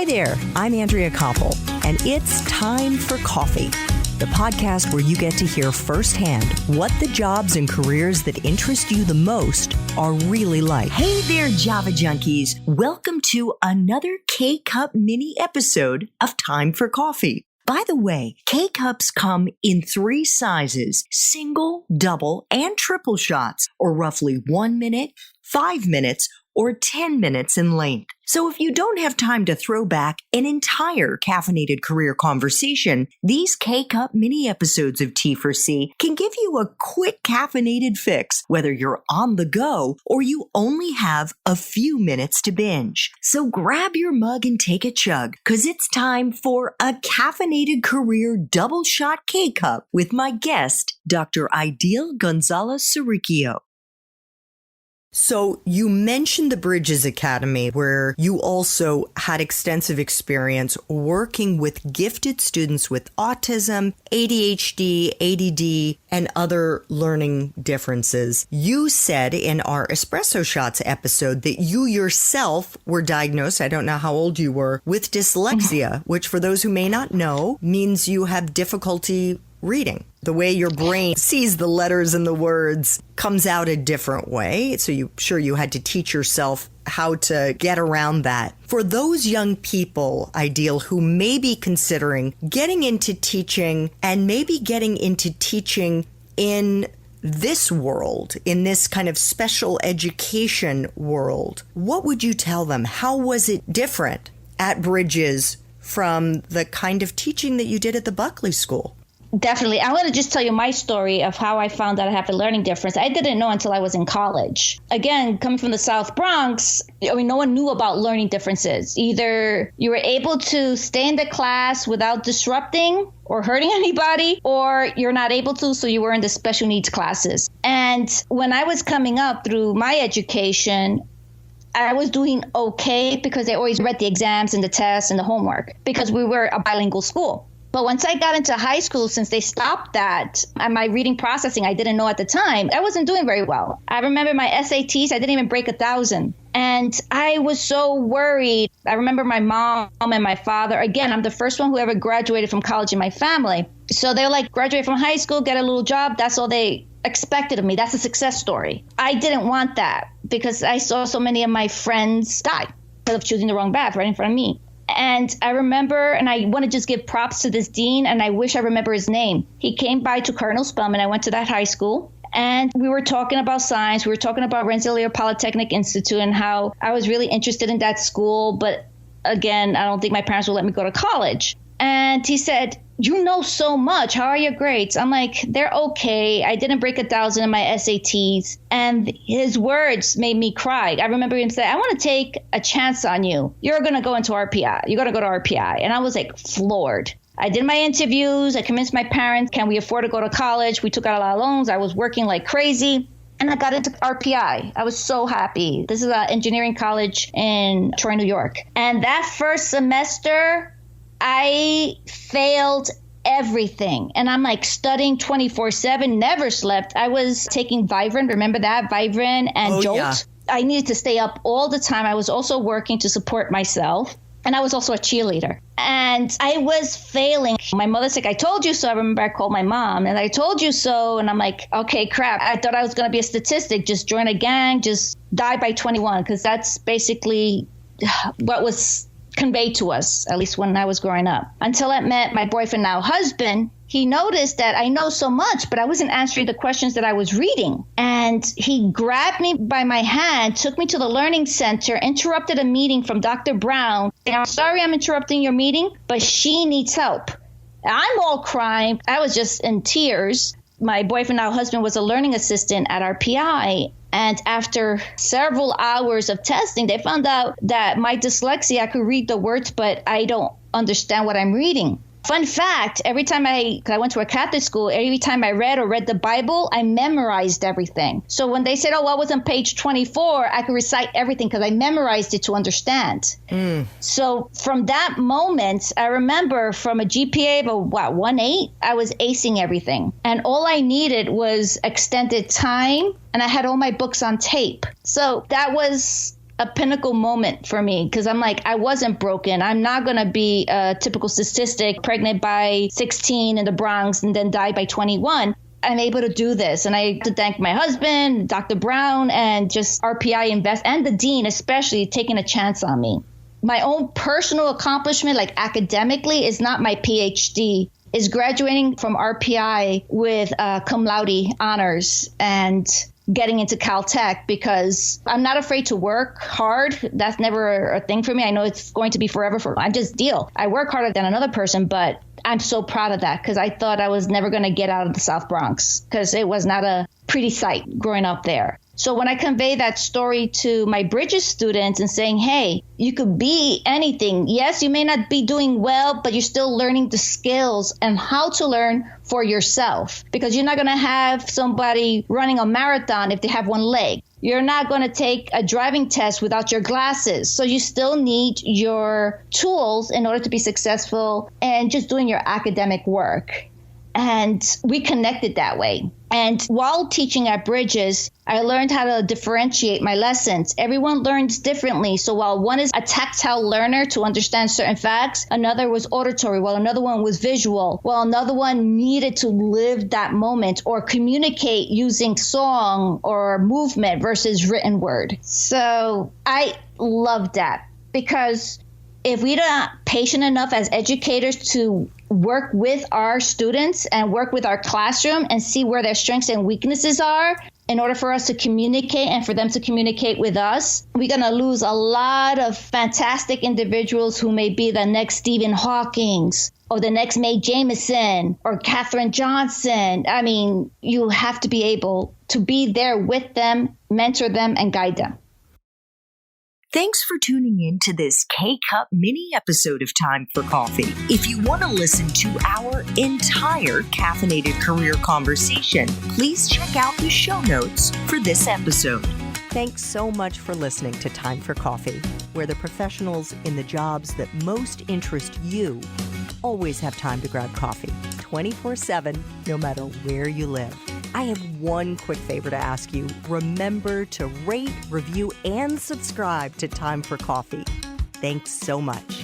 Hi there, I'm Andrea Koppel, and it's time for coffee, the podcast where you get to hear firsthand what the jobs and careers that interest you the most are really like. Hey there, Java junkies. Welcome to another K-Cup mini episode of Time for Coffee. By the way, K-Cups come in 3 sizes, single, double, and triple shots, or roughly 1 minute, 5 minutes, or 10 minutes in length. So if you don't have time to throw back an entire caffeinated career conversation, these K-Cup mini episodes of T4C can give you a quick caffeinated fix, whether you're on the go or you only have a few minutes to binge. So grab your mug and take a chug, because it's time for a caffeinated career double shot K-Cup with my guest, Dr. Aidyl Gonzalez-Serricchio. So you mentioned the Bridges Academy, where you also had extensive experience working with gifted students with autism, ADHD, ADD, and other learning differences. You said in our Espresso Shots episode that you yourself were diagnosed, I don't know how old you were, with dyslexia, which for those who may not know, means you have difficulty reading. The way your brain sees the letters and the words comes out a different way. So you had to teach yourself how to get around that. For those young people, Aidyl, who may be considering getting into teaching and maybe getting into teaching in this world, in this kind of special education world, what would you tell them? How was it different at Bridges from the kind of teaching that you did at the Buckley School? Definitely. I want to just tell you my story of how I found out I have a learning difference. I didn't know until I was in college. Again, coming from the South Bronx, no one knew about learning differences. Either you were able to stay in the class without disrupting or hurting anybody, or you're not able to, so you were in the special needs classes. And when I was coming up through my education, I was doing okay because I always read the exams and the tests and the homework because we were a bilingual school. But once I got into high school, since they stopped that, and my reading processing, I didn't know at the time, I wasn't doing very well. I remember my SATs, I didn't even break 1,000. And I was so worried. I remember my mom and my father. Again, I'm the first one who ever graduated from college in my family. So they're like, graduate from high school, get a little job. That's all they expected of me. That's a success story. I didn't want that because I saw so many of my friends die because of choosing the wrong path right in front of me. And I remember, and I want to just give props to this dean, and I wish I remember his name. He came by to Colonel Spellman. I went to that high school, and we were talking about science. We were talking about Rensselaer Polytechnic Institute and how I was really interested in that school. But again, I don't think my parents will let me go to college. And he said, "You know so much. How are your grades?" I'm like, "They're okay. I didn't break 1,000 in my SATs." And his words made me cry. I remember him saying, "I want to take a chance on you. You're going to go into RPI. You're going to go to RPI." And I was like floored. I did my interviews. I convinced my parents, can we afford to go to college? We took out a lot of loans. I was working like crazy. And I got into RPI. I was so happy. This is an engineering college in Troy, New York. And that first semester, I failed everything. And I'm like studying 24/7, never slept. I was taking Vibrant. Remember that? Vibrant and Jolt. Yeah. I needed to stay up all the time. I was also working to support myself. And I was also a cheerleader. And I was failing. My mother's like, "I told you so." I remember I called my mom and I told you so. And I'm like, okay, crap. I thought I was going to be a statistic. Just join a gang, just die by 21. Because that's basically what was conveyed to us, at least when I was growing up. Until I met my boyfriend, now husband, he noticed that I know so much, but I wasn't answering the questions that I was reading. And he grabbed me by my hand, took me to the learning center, interrupted a meeting from Dr. Brown. And "I'm sorry I'm interrupting your meeting, but she needs help." I'm all crying. I was just in tears. My boyfriend, now husband, was a learning assistant at RPI. And after several hours of testing, they found out that my dyslexia, I could read the words, but I don't understand what I'm reading. Fun fact, every time I went to a Catholic school, every time I read the Bible, I memorized everything. So when they said, "Oh, what was on page 24, I could recite everything because I memorized it to understand. So from that moment, I remember from a GPA of 1.8, I was acing everything. And all I needed was extended time, and I had all my books on tape. So that was a pinnacle moment for me because I'm like, I wasn't broken. I'm not going to be a typical statistic, pregnant by 16 in the Bronx and then die by 21. I'm able to do this. And I have to thank my husband, Dr. Brown, and just RPI Invest and the dean, especially taking a chance on me. My own personal accomplishment, like academically, is not my PhD. Is graduating from RPI with cum laude honors and getting into Caltech because I'm not afraid to work hard. That's never a thing for me. I know it's going to be forever. I just deal. I work harder than another person, but I'm so proud of that because I thought I was never going to get out of the South Bronx because it was not a pretty sight growing up there. So when I convey that story to my Bridges students and saying, hey, you could be anything. Yes, you may not be doing well, but you're still learning the skills and how to learn for yourself because you're not going to have somebody running a marathon if they have one leg. You're not going to take a driving test without your glasses. So you still need your tools in order to be successful and just doing your academic work. And we connected that way. And while teaching at Bridges, I learned how to differentiate my lessons. Everyone learns differently. So while one is a tactile learner to understand certain facts, another was auditory, while another one was visual, while another one needed to live that moment or communicate using song or movement versus written word. So I love that because if we're not patient enough as educators to work with our students and work with our classroom and see where their strengths and weaknesses are in order for us to communicate and for them to communicate with us, we're going to lose a lot of fantastic individuals who may be the next Stephen Hawking or the next Mae Jemison or Katherine Johnson. I mean, you have to be able to be there with them, mentor them, and guide them. Thanks for tuning in to this K-Cup mini episode of Time for Coffee. If you want to listen to our entire caffeinated career conversation, please check out the show notes for this episode. Thanks so much for listening to Time for Coffee, where the professionals in the jobs that most interest you always have time to grab coffee 24/7, no matter where you live. I have one quick favor to ask you. Remember to rate, review, and subscribe to Time for Coffee. Thanks so much.